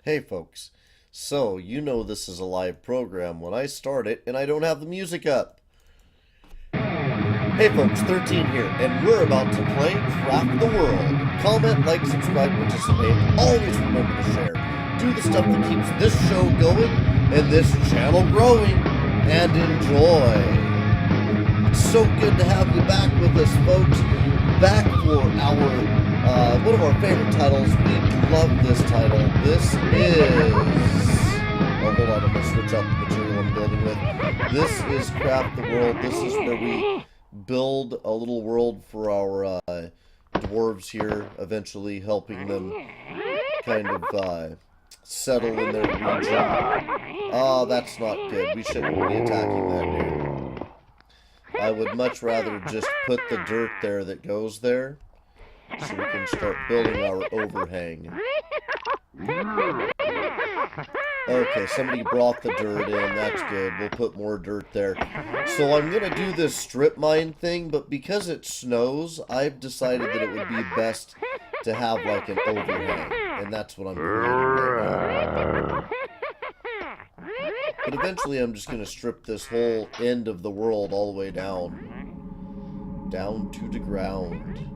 Hey folks, so you know this is a live program when I start it and I don't have the music up. Hey folks, 13 here, and we're about to play Craft the World. Comment, like, subscribe, participate, always remember to share. Do the stuff that keeps this show going and this channel growing, and enjoy. It's so good to have you back with us, folks. Back for our one of our favorite titles. We love this title. This is... Oh, hold on. I'm going to switch out the material I'm building with. This is Craft the World. This is where we build a little world for our dwarves here, eventually helping them kind of settle in their region. Oh, that's not good. We shouldn't be attacking that dude. I would much rather just put the dirt there that goes there, so we can start building our overhang. Okay, somebody brought the dirt in. That's good. We'll put more dirt there. So I'm going to do this strip mine thing, but because it snows, I've decided that it would be best to have like an overhang. And that's what I'm creating right now. But eventually I'm just going to strip this whole end of the world all the way down. Down to the ground.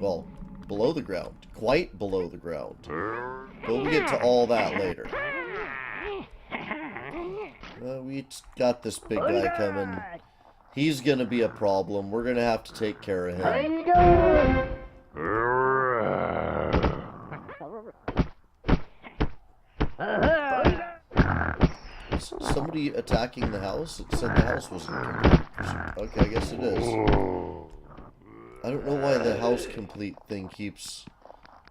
Well, below the ground. Quite below the ground. But we'll get to all that later. We got this big guy coming. He's going to be a problem. We're going to have to take care of him. Somebody attacking the house? It said the house wasn't complete. Okay, I guess it is. I don't know why the house complete thing keeps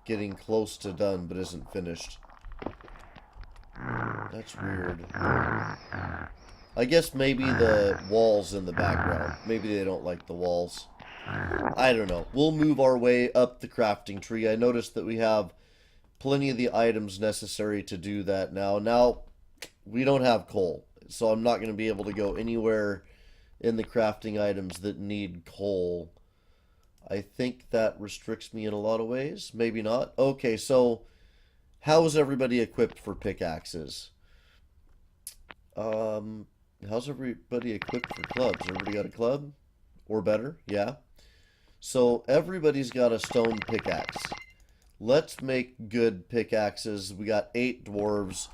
getting close to done but isn't finished. That's weird. I guess maybe the walls in the background. Maybe they don't like the walls. I don't know. We'll move our way up the crafting tree. I noticed that we have plenty of the items necessary to do that now. Now, we don't have coal, so I'm not going to be able to go anywhere in the crafting items that need coal. I think that restricts me in a lot of ways. Maybe not. Okay, so how is everybody equipped for pickaxes? How's everybody equipped for clubs? Everybody got a club? Or better? Yeah. So everybody's got a stone pickaxe. Let's make good pickaxes. We got 8 dwarves,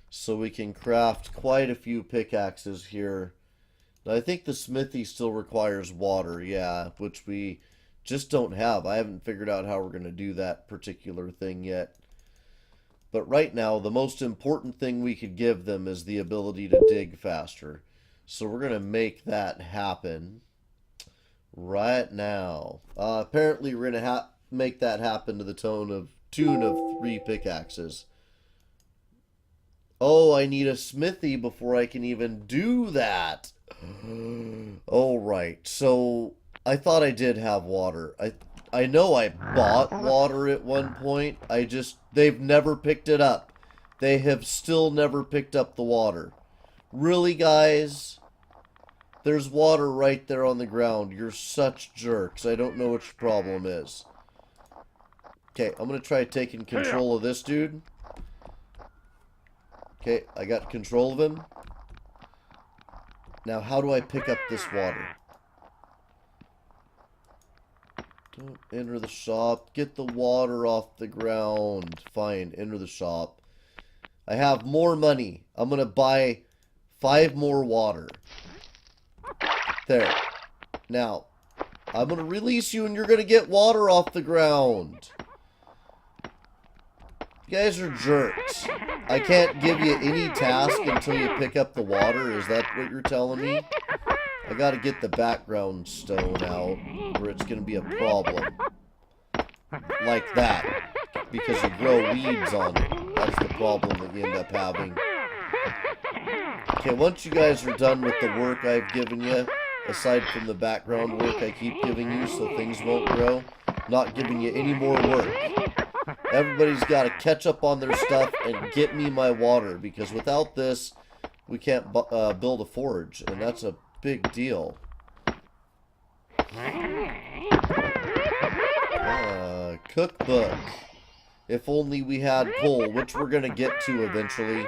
so we can craft quite a few pickaxes here. Now, I think the smithy still requires water, yeah, which we just don't have. I haven't figured out how we're going to do that particular thing yet. But right now, the most important thing we could give them is the ability to dig faster. So we're going to make that happen right now. Apparently, we're going to make that happen to the tune of 3 pickaxes. Oh, I need a smithy before I can even do that. All right, so I thought I did have water. I know I bought water at one point. They've never picked it up. They have still never picked up the water. Really, guys? There's water right there on the ground. You're such jerks. I don't know what your problem is. Okay, I'm going to try taking control of this dude. Okay, I got control of him. Now, how do I pick up this water? Don't enter the shop. Get the water off the ground. Fine, enter the shop. I have more money. I'm going to buy 5 more water. There. Now, I'm going to release you and you're going to get water off the ground. You guys are jerks. I can't give you any task until you pick up the water. Is that what you're telling me? I gotta get the background stone out, or it's gonna be a problem. Like that. Because you grow weeds on it. That's the problem that you end up having. Okay, once you guys are done with the work I've given you, aside from the background work I keep giving you so things won't grow, not giving you any more work. Everybody's got to catch up on their stuff and get me my water, because without this, we can't build a forge, and that's a big deal. Cookbook. If only we had coal, which we're going to get to eventually.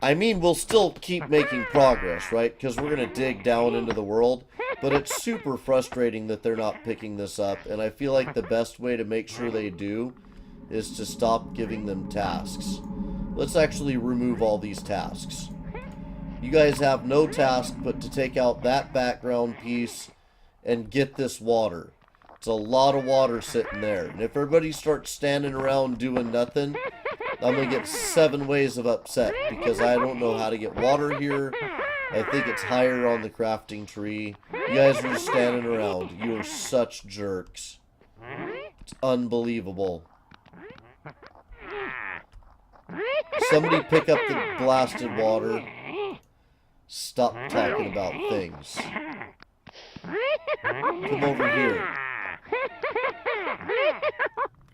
I mean, we'll still keep making progress, right? Because we're going to dig down into the world. But it's super frustrating that they're not picking this up. And I feel like the best way to make sure they do is to stop giving them tasks. Let's actually remove all these tasks. You guys have no task but to take out that background piece and get this water. It's a lot of water sitting there. And if everybody starts standing around doing nothing, I'm going to get 7 ways of upset because I don't know how to get water here. I think it's higher on the crafting tree. You guys are just standing around. You are such jerks. It's unbelievable. Somebody pick up the blasted water. Stop talking about things. Come over here.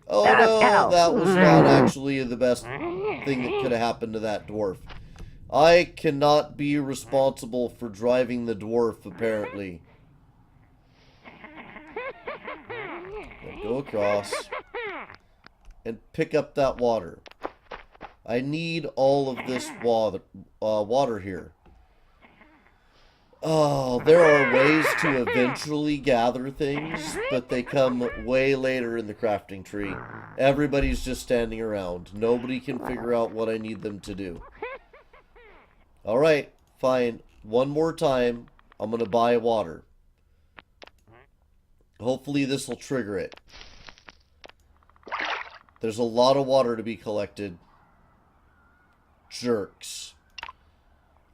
Oh no, that was not actually the best thing that could have happened to that dwarf. I cannot be responsible for driving the dwarf, apparently. Go across and pick up that water. I need all of this water here. Oh, there are ways to eventually gather things, but they come way later in the crafting tree. Everybody's just standing around. Nobody can figure out what I need them to do. Alright, fine. One more time, I'm going to buy water. Hopefully this will trigger it. There's a lot of water to be collected. Jerks.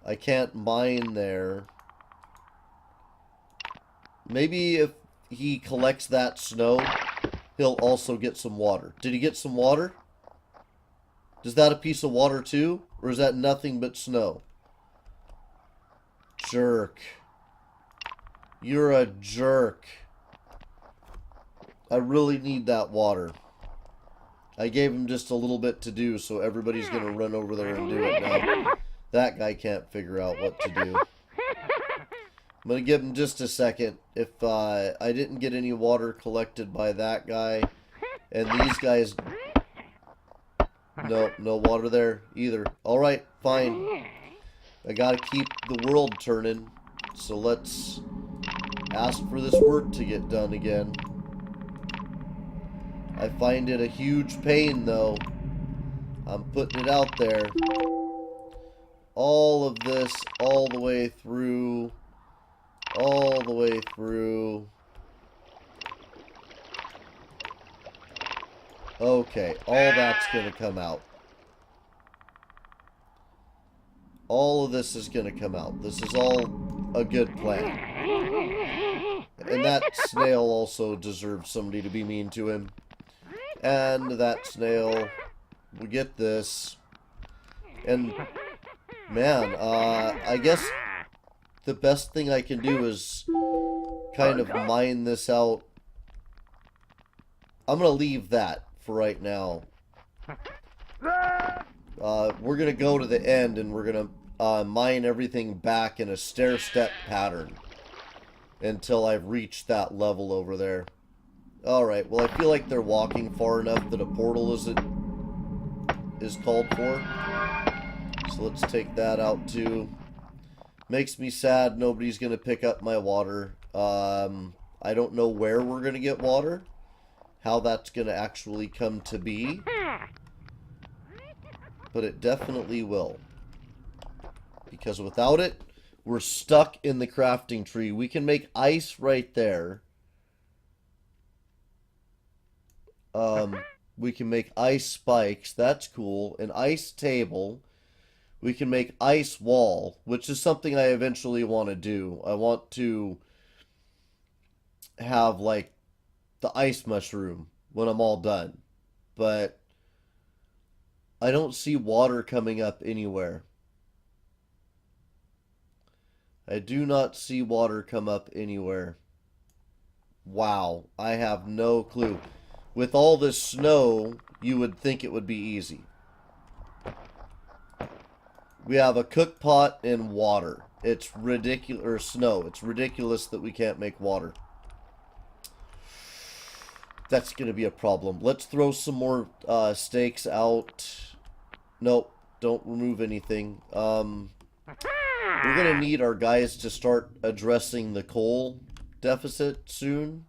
I can't mine there. Maybe if he collects that snow, he'll also get some water. Did he get some water? Is that a piece of water too? Or is that nothing but snow? Jerk. You're a jerk. I really need that water. I gave him just a little bit to do, so everybody's going to run over there and do it now. That guy can't figure out what to do. I'm going to give him just a second. If I didn't get any water collected by that guy, and these guys... No water there either. Alright, fine. I got to keep the world turning, so let's ask for this work to get done again. I find it a huge pain, though. I'm putting it out there. All of this, all the way through. All the way through. Okay, all that's going to come out. All of this is going to come out. This is all a good plan. And that snail also deserves somebody to be mean to him. And that snail, we get this. And, man, I guess the best thing I can do is kind of mine this out. I'm going to leave that for right now. We're going to go to the end and we're going to mine everything back in a stair-step pattern until I've reached that level over there. Alright, well I feel like they're walking far enough that a portal is called for. So let's take that out too. Makes me sad nobody's going to pick up my water. I don't know where we're going to get water. How that's going to actually come to be. But it definitely will. Because without it, we're stuck in the crafting tree. We can make ice right there. We can make ice spikes. That's cool. An ice table. We can make ice wall, which is something I eventually want to do. I want to have, like, the ice mushroom when I'm all done. But I don't see water coming up anywhere. I do not see water come up anywhere. Wow, I have no clue. With all this snow, you would think it would be easy. We have a cook pot and water. It's ridiculous, or snow. It's ridiculous that we can't make water. That's going to be a problem. Let's throw some more stakes out. Nope, don't remove anything. We're going to need our guys to start addressing the coal deficit soon.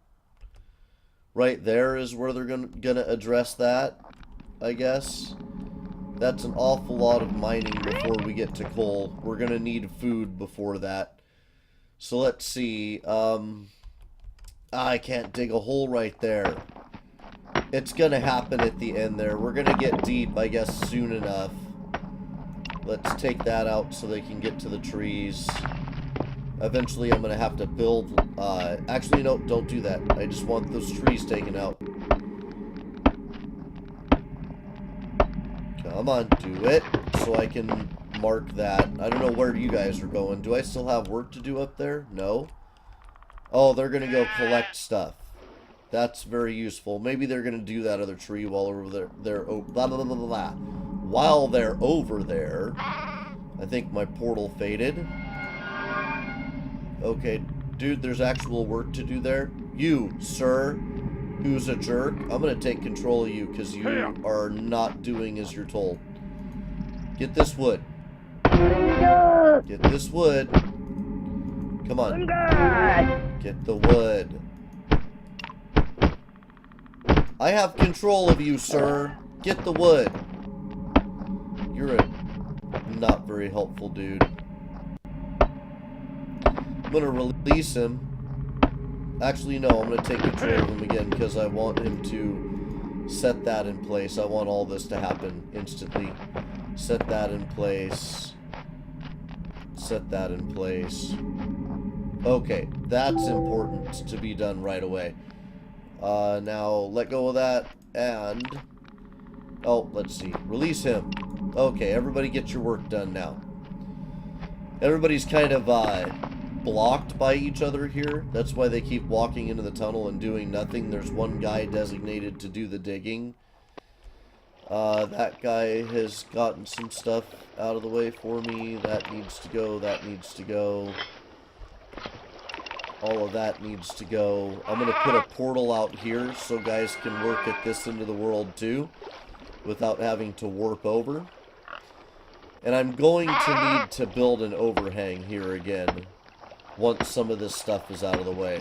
Right there is where they're going to address that, I guess. That's an awful lot of mining before we get to coal. We're going to need food before that. So let's see. I can't dig a hole right there. It's going to happen at the end there. We're going to get deep, I guess, soon enough. Let's take that out so they can get to the trees. Eventually, I'm going to have to build... actually, no, don't do that. I just want those trees taken out. Come on, do it. So I can mark that. I don't know where you guys are going. Do I still have work to do up there? No. Oh, they're going to go collect stuff. That's very useful. Maybe they're going to do that other tree while over there. Blah, blah, blah, blah, blah. While they're over there, I think my portal faded. Okay, dude, there's actual work to do there. You, sir, who's a jerk, I'm going to take control of you because you are not doing as you're told. Get this wood. Get this wood. Come on. Get the wood. I have control of you, sir. Get the wood. You're a not very helpful dude. I'm going to release him. Actually, no, I'm going to take control of him again because I want him to set that in place. I want all this to happen instantly. Set that in place. Set that in place. Okay, that's important to be done right away. Now, let go of that, and... Oh, let's see. Release him. Okay, everybody get your work done now. Everybody's kind of, blocked by each other here. That's why they keep walking into the tunnel and doing nothing. There's one guy designated to do the digging. That guy has gotten some stuff out of the way for me. That needs to go. That needs to go. All of that needs to go. I'm going to put a portal out here so guys can work at this end of the world too without having to warp over. And I'm going to need to build an overhang here again once some of this stuff is out of the way.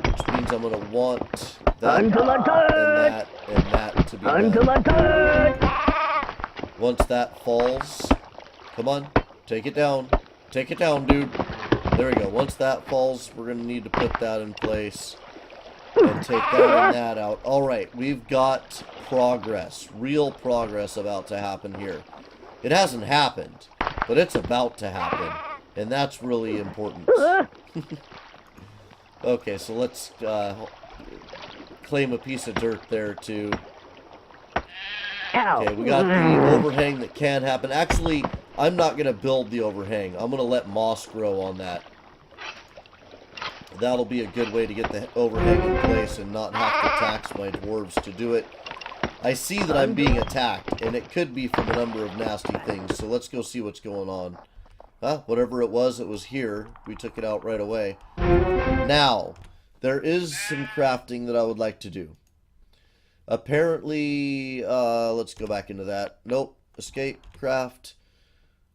Which means I'm going to want that and that to be done. Once that falls, come on, take it down. Take it down, dude. There we go. Once that falls, we're going to need to put that in place and take that and that out. Alright, we've got progress. Real progress about to happen here. It hasn't happened, but it's about to happen. And that's really important. Okay, so let's claim a piece of dirt there, too. Okay, we got the overhang that can happen. Actually, I'm not going to build the overhang. I'm going to let moss grow on that. That'll be a good way to get the overhang in place and not have to tax my dwarves to do it. I see that I'm being attacked, and it could be from a number of nasty things, so let's go see what's going on. Huh? Whatever it was here. We took it out right away. Now, there is some crafting that I would like to do. Apparently, let's go back into that. Nope. Escape, craft.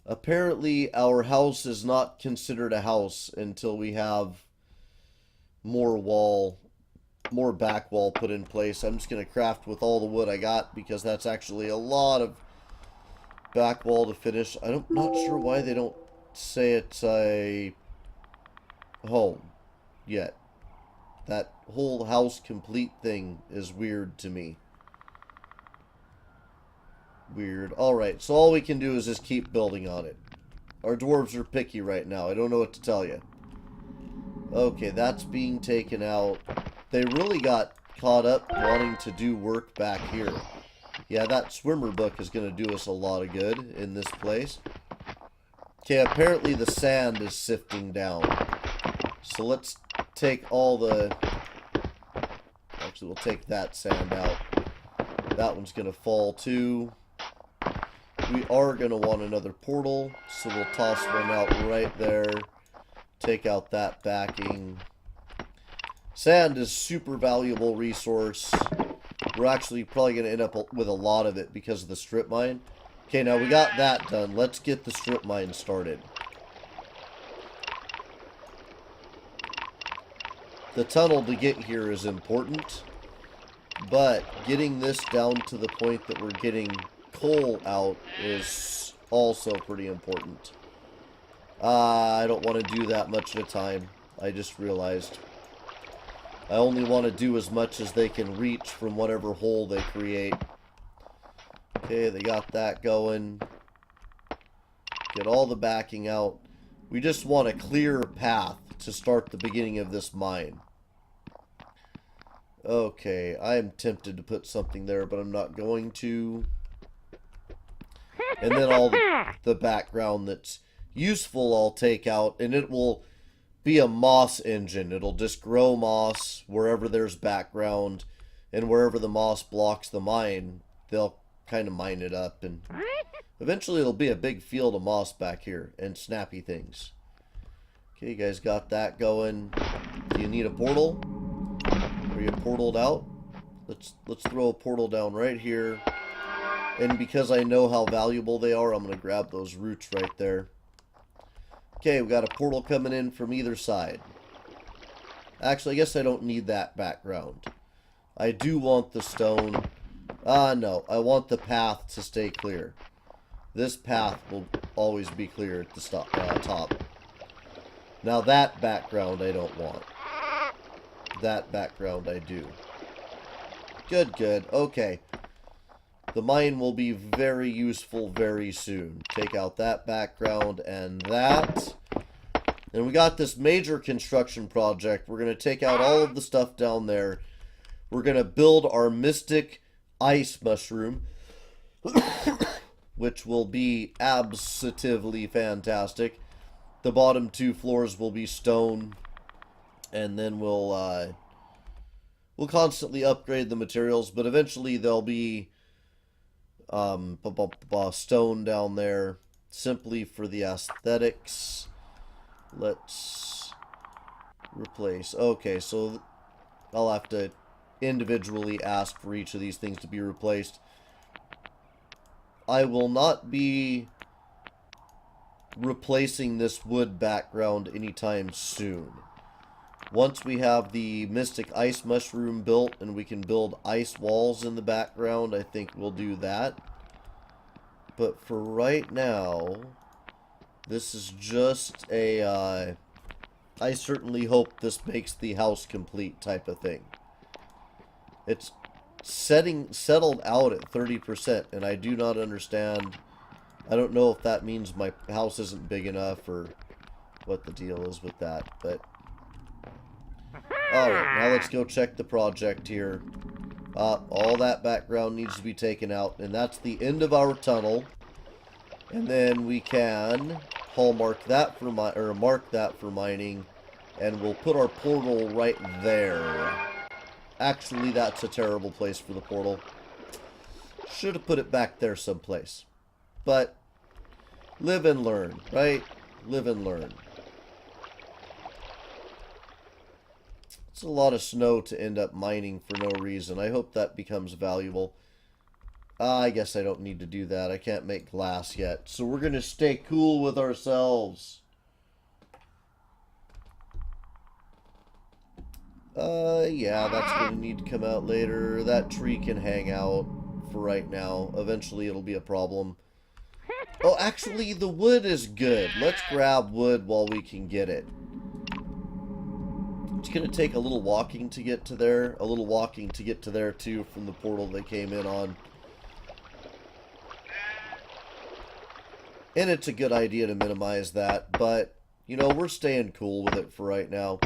Apparently, our house is not considered a house until we have more back wall put in place. I'm just going to craft with all the wood I got because that's actually a lot of back wall to finish. I'm not sure why they don't say it's a home yet. That whole house complete thing is weird to me. Weird. Alright, so all we can do is just keep building on it. Our dwarves are picky right now. I don't know what to tell you. Okay, that's being taken out. They really got caught up wanting to do work back here. Yeah, that swimmer book is going to do us a lot of good in this place. Okay, apparently the sand is sifting down. So let's take all the... Actually, we'll take that sand out. That one's going to fall too. We are going to want another portal, so we'll toss one out right there. Take out that backing. Sand is super valuable resource. We're actually probably going to end up with a lot of it because of the strip mine. Okay, now we got that done. Let's get the strip mine started. The tunnel to get here is important, but getting this down to the point that we're getting coal out is also pretty important. I don't want to do that much at a time. I just realized. I only want to do as much as they can reach from whatever hole they create. Okay, they got that going. Get all the backing out. We just want a clear path to start the beginning of this mine. Okay, I am tempted to put something there, but I'm not going to. And then all the background that's useful I'll take out, and it will be a moss engine. It'll just grow moss wherever there's background, and wherever the moss blocks the mine, they'll kind of mine it up, and eventually it'll be a big field of moss back here, and snappy things. Okay, you guys got that going. Do you need a portal? Are you portaled out? Let's throw a portal down right here. And because I know how valuable they are, I'm going to grab those roots right there. Okay, we got a portal coming in from either side. Actually, I guess I don't need that background. I do want the stone. No. I want the path to stay clear. This path will always be clear at the top. Now that background I don't want. That background I do. Good, good. Okay. The mine will be very useful very soon. Take out that background and that. And we got this major construction project. We're going to take out all of the stuff down there. We're going to build our Mystic Ice Mushroom, which will be absolutely fantastic. The bottom 2 floors will be stone. And then we'll constantly upgrade the materials, but eventually there'll be stone down there simply for the aesthetics. Let's replace. Okay, so I'll have to individually ask for each of these things to be replaced. I will not be replacing this wood background anytime soon. Once we have the Mystic Ice Mushroom built and we can build ice walls in the background, I think we'll do that. But for right now, this is just a, I certainly hope this makes the house complete type of thing. It's settled out at 30%, and I do not understand. I don't know if that means my house isn't big enough or what the deal is with that, but alright, now let's go check the project here. All that background needs to be taken out, and that's the end of our tunnel. And then we can mark that for mining, and we'll put our portal right there. Actually, that's a terrible place for the portal. Should have put it back there someplace. But live and learn, right? Live and learn. It's a lot of snow to end up mining for no reason. I hope that becomes valuable. I guess I don't need to do that. I can't make glass yet. So we're going to stay cool with ourselves. Yeah, that's going to need to come out later. That tree can hang out for right now. Eventually it'll be a problem. Oh, actually, the wood is good. Let's grab wood while we can get it. It's going to take a little walking to get to there. A little walking to get to there, too, from the portal they came in on. And it's a good idea to minimize that. But, you know, we're staying cool with it for right now.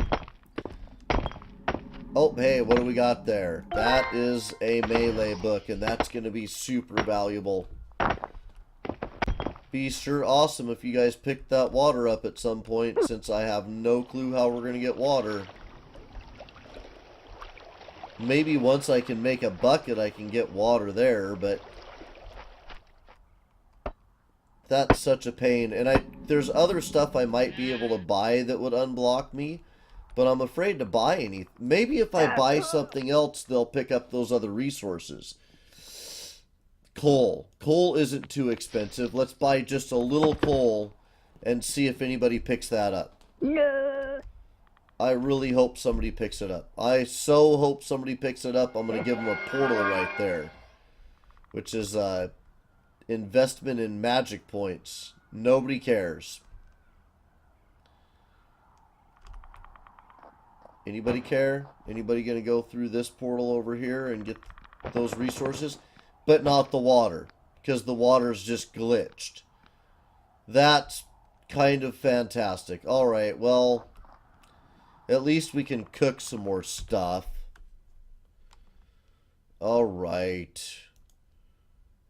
Oh, hey, what do we got there? That is a melee book, and that's going to be super valuable. Be sure awesome if you guys pick that water up at some point, since I have no clue how we're going to get water. Maybe once I can make a bucket, I can get water there, but that's such a pain. And there's other stuff I might be able to buy that would unblock me, But I'm afraid to buy any. Maybe if I buy something else, they'll pick up those other resources. Coal. Coal isn't too expensive. Let's buy just a little coal and see if anybody picks that up. No. I really hope somebody picks it up. I so hope somebody picks it up. I'm going to give them a portal right there. Which is investment in magic points. Nobody cares. Anybody care? Anybody going to go through this portal over here and get those resources? But not the water. Because the water's just glitched. That's kind of fantastic. Alright, well, at least we can cook some more stuff. Alright.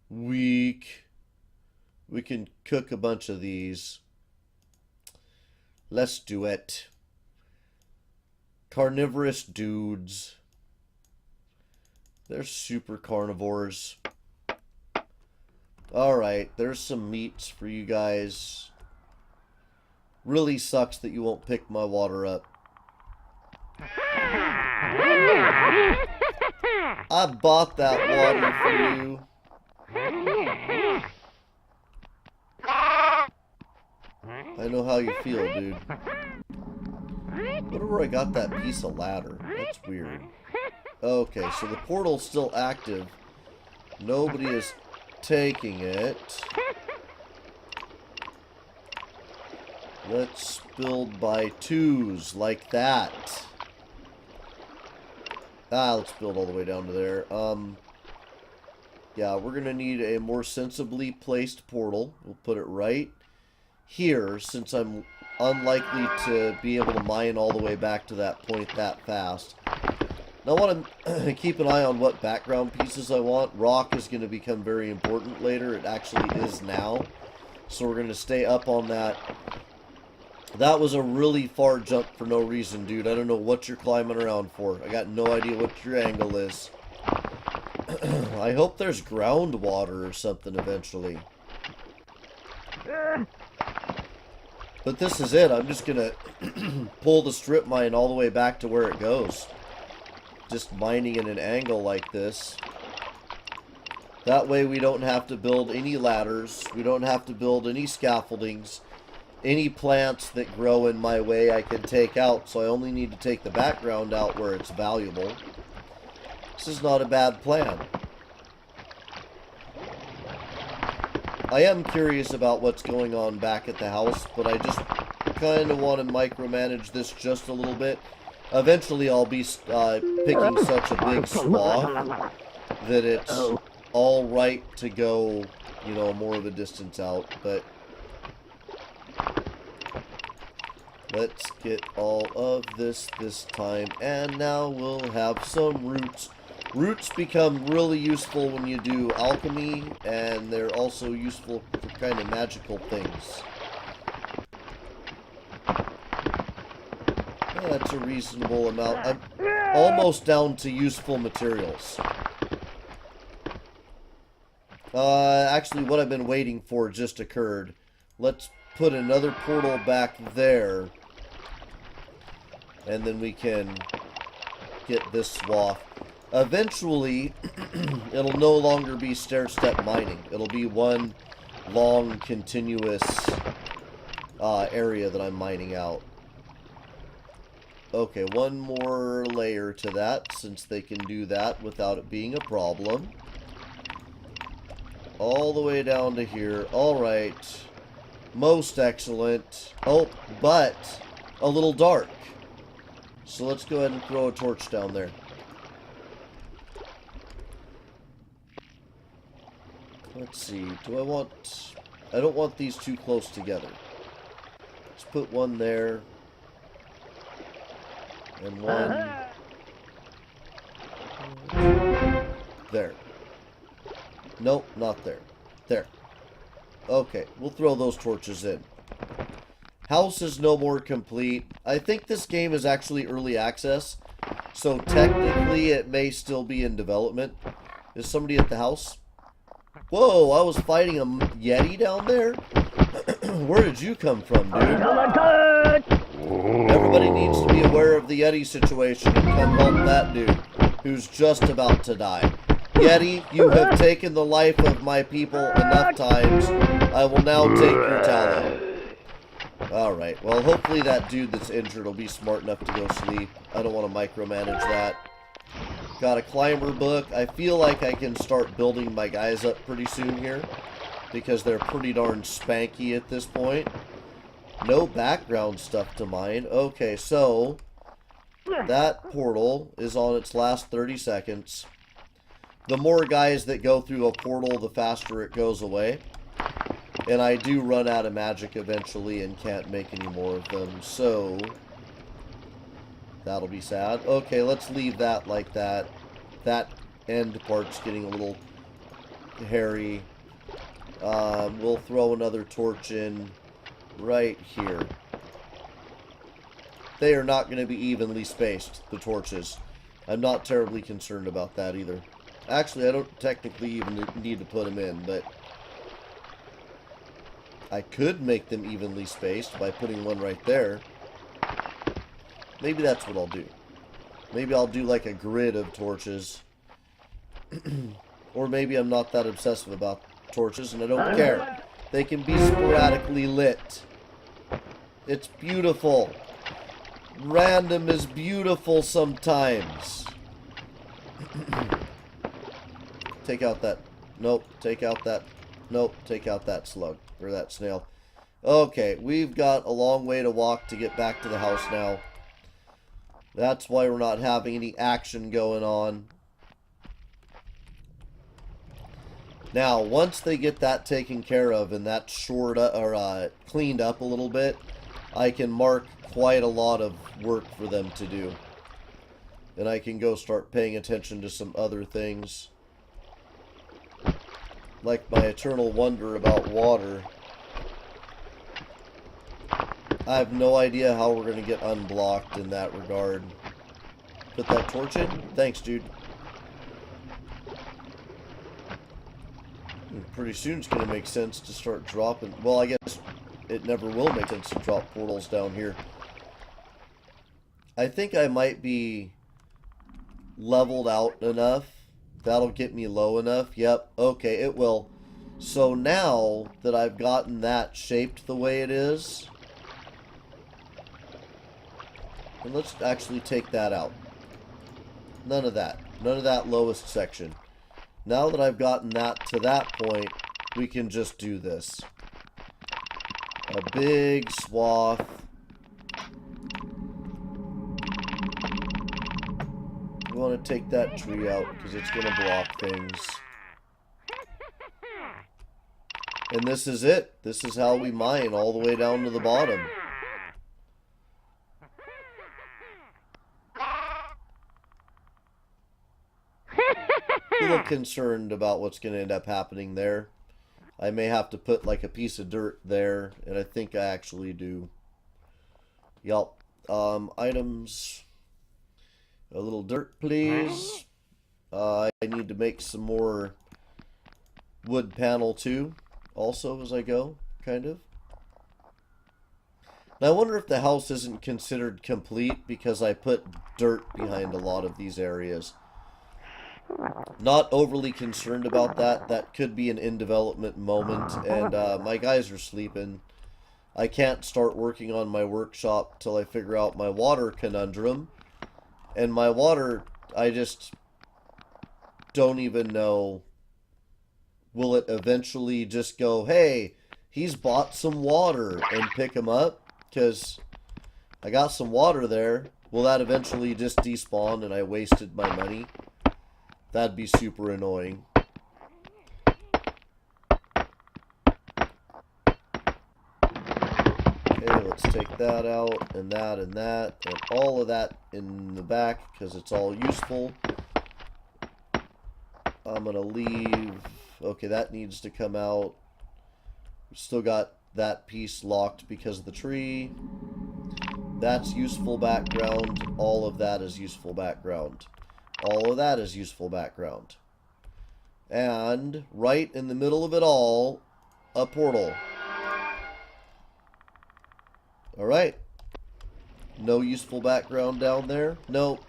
We can cook a bunch of these. Let's do it. Carnivorous dudes. They're super carnivores. Alright, there's some meats for you guys. Really sucks that you won't pick my water up. I bought that water for you. I know how you feel, dude. Wonder where I got that piece of ladder. That's weird. Okay, so the portal's still active. Nobody is taking it. Let's build by twos, like that. Let's build all the way down to there. Yeah, we're gonna need a more sensibly placed portal. We'll put it right here, since I'm unlikely to be able to mine all the way back to that point that fast. Now I want to keep an eye on what background pieces I want. Rock is going to become very important later. It actually is now. So we're going to stay up on that. That was a really far jump for no reason, dude. I don't know what you're climbing around for. I got no idea what your angle is. I hope there's groundwater or something eventually. But this is it. I'm just going to pull the strip mine all the way back to where it goes. Just mining at an angle like this. That way we don't have to build any ladders. We don't have to build any scaffoldings. Any plants that grow in my way I can take out. So I only need to take the background out where it's valuable. This is not a bad plan. I am curious about what's going on back at the house, but I just kind of want to micromanage this just a little bit. Eventually I'll be picking such a big swath that it's all right to go, you know, more of a distance out, but let's get all of this time, and now we'll have some roots. Roots become really useful when you do alchemy, and they're also useful for kind of magical things. That's a reasonable amount. I'm almost down to useful materials. Actually, what I've been waiting for just occurred. Let's put another portal back there. And then we can get this swath. Eventually, it'll no longer be stair-step mining. It'll be one long, continuous area that I'm mining out. Okay, one more layer to that, since they can do that without it being a problem. All the way down to here. Alright. Most excellent. Oh, but a little dark. So let's go ahead and throw a torch down there. Let's see. I don't want these too close together. Let's put one there. And one there. Nope, not there. There. Okay, we'll throw those torches in. House is no more complete. I think this game is actually early access, so technically it may still be in development. Is somebody at the house? Whoa, I was fighting a Yeti down there? Where did you come from, dude? Everybody needs to be aware of the Yeti situation and come help that dude who's just about to die. Yeti, you have taken the life of my people enough times. I will now take your talent. Alright, well, hopefully that dude that's injured will be smart enough to go sleep. I don't want to micromanage that. Got a climber book. I feel like I can start building my guys up pretty soon here, because they're pretty darn spanky at this point. No background stuff to mine. Okay, so that portal is on its last 30 seconds. The more guys that go through a portal, the faster it goes away. And I do run out of magic eventually and can't make any more of them, so that'll be sad. Okay, let's leave that like that. That end part's getting a little hairy. We'll throw another torch in right here. They are not going to be evenly spaced, the torches. I'm not terribly concerned about that either. Actually, I don't technically even need to put them in, but I could make them evenly spaced by putting one right there. Maybe that's what I'll do. Maybe I'll do like a grid of torches. Or maybe I'm not that obsessive about torches and I don't care. They can be sporadically lit. It's beautiful. Random is beautiful sometimes. Take out that. Nope. Take out that. Nope. Take out that slug. Or that snail. Okay. We've got a long way to walk to get back to the house now. That's why we're not having any action going on. Now, once they get that taken care of and that shored up, or cleaned up a little bit, I can mark quite a lot of work for them to do. And I can go start paying attention to some other things. Like my eternal wonder about water. I have no idea how we're going to get unblocked in that regard. Put that torch in? Thanks, dude. Pretty soon it's going to make sense to start dropping. Well, I guess it never will make sense to drop portals down here. I think I might be leveled out enough. That'll get me low enough. Yep. Okay, it will. So now that I've gotten that shaped the way it is, and let's actually take that out. None of that. None of that lowest section. Now that I've gotten that to that point, we can just do this. A big swath. We want to take that tree out because it's going to block things. And this is it. This is how we mine all the way down to the bottom. A little concerned about what's going to end up happening there. I may have to put like a piece of dirt there, and I think I actually do. Yup. Items. A little dirt, please. I need to make some more wood panel too, also as I go, kind of. Now I wonder if the house isn't considered complete because I put dirt behind a lot of these areas. Not overly concerned about that. That could be an in-development moment, and my guys are sleeping. I can't start working on my workshop till I figure out my water conundrum. And my water, I just don't even know. Will it eventually just go, hey, he's bought some water, and pick him up? Because I got some water there. Will that eventually just despawn and I wasted my money? That'd be super annoying. Okay, let's take that out, and that, and all of that in the back, because it's all useful. I'm going to leave... Okay, that needs to come out. We've still got that piece locked because of the tree. That's useful background. All of that is useful background. All of that is useful background. And right in the middle of it all, a portal. Alright. No useful background down there? Nope.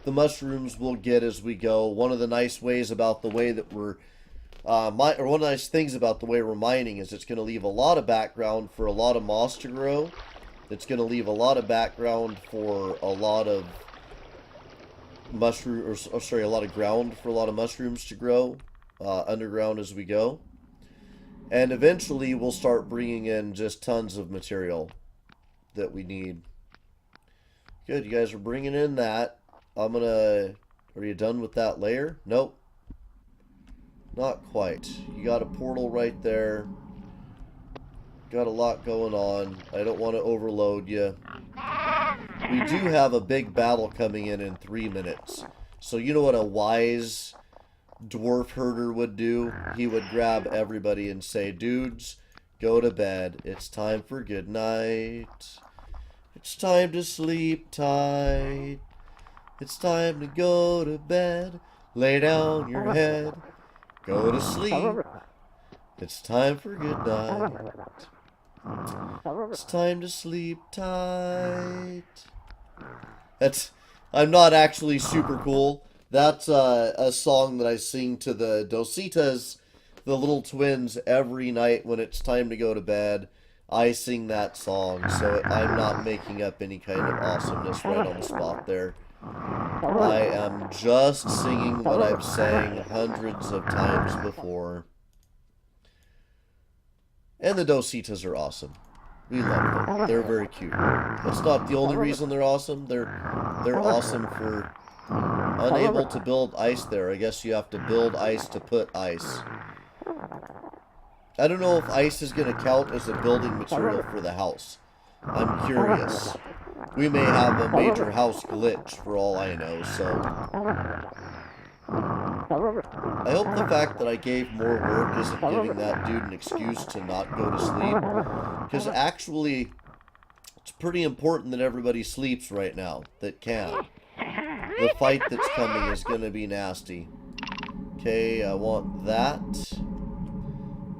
The mushrooms we'll get as we go. One of the nice ways about the way that we're one of the nice things about the way we're mining is it's going to leave a lot of background for a lot of moss to grow. It's going to leave a lot of background for a lot of a lot of ground for a lot of mushrooms to grow underground as we go. And eventually we'll start bringing in just tons of material that we need. Good, you guys are bringing in that. Are you done with that layer? Nope. Not quite. You got a portal right there. Got a lot going on. I don't want to overload you. We do have a big battle coming in 3 minutes. So you know what a wise dwarf herder would do? He would grab everybody and say, dudes, go to bed. It's time for good night. It's time to sleep tight. It's time to go to bed. Lay down your head. Go to sleep. It's time for good night. It's time to sleep tight. I'm not actually super cool. That's a song that I sing to the Dositas, the little twins, every night when it's time to go to bed. I sing that song, so I'm not making up any kind of awesomeness right on the spot there. I am just singing what I've sang hundreds of times before. And the Dositas are awesome. We love them. They're very cute. That's not the only reason they're awesome. They're awesome for unable to build ice there. I guess you have to build ice to put ice. I don't know if ice is going to count as a building material for the house. I'm curious. We may have a major house glitch for all I know, so I hope the fact that I gave more work isn't giving that dude an excuse to not go to sleep. Because actually, it's pretty important that everybody sleeps right now that can. The fight that's coming is going to be nasty. Okay, I want that.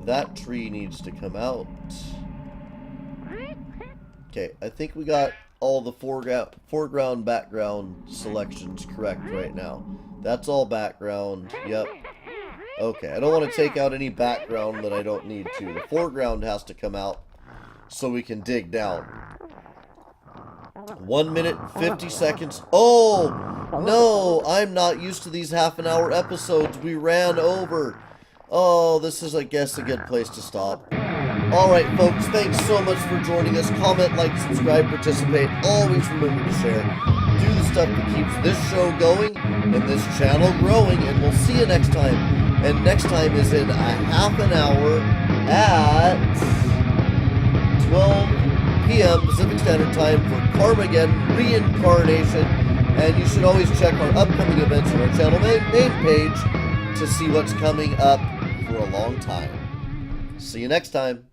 That tree needs to come out. Okay, I think we got all the foreground, background selections correct right now. That's all background. Yep. Okay, I don't want to take out any background that I don't need to. The foreground has to come out so we can dig down. 1 minute, 50 seconds. Oh, no, I'm not used to these half-an-hour episodes. We ran over. Oh, this is, I guess, a good place to stop. Alright, folks, thanks so much for joining us. Comment, like, subscribe, participate. Always remember to share. Do the stuff that keeps this show going and this channel growing. And we'll see you next time. And next time is in a half an hour at 12 p.m. Pacific Standard Time for Carmageddon Reincarnation. And you should always check our upcoming events on our channel main page to see what's coming up for a long time. See you next time.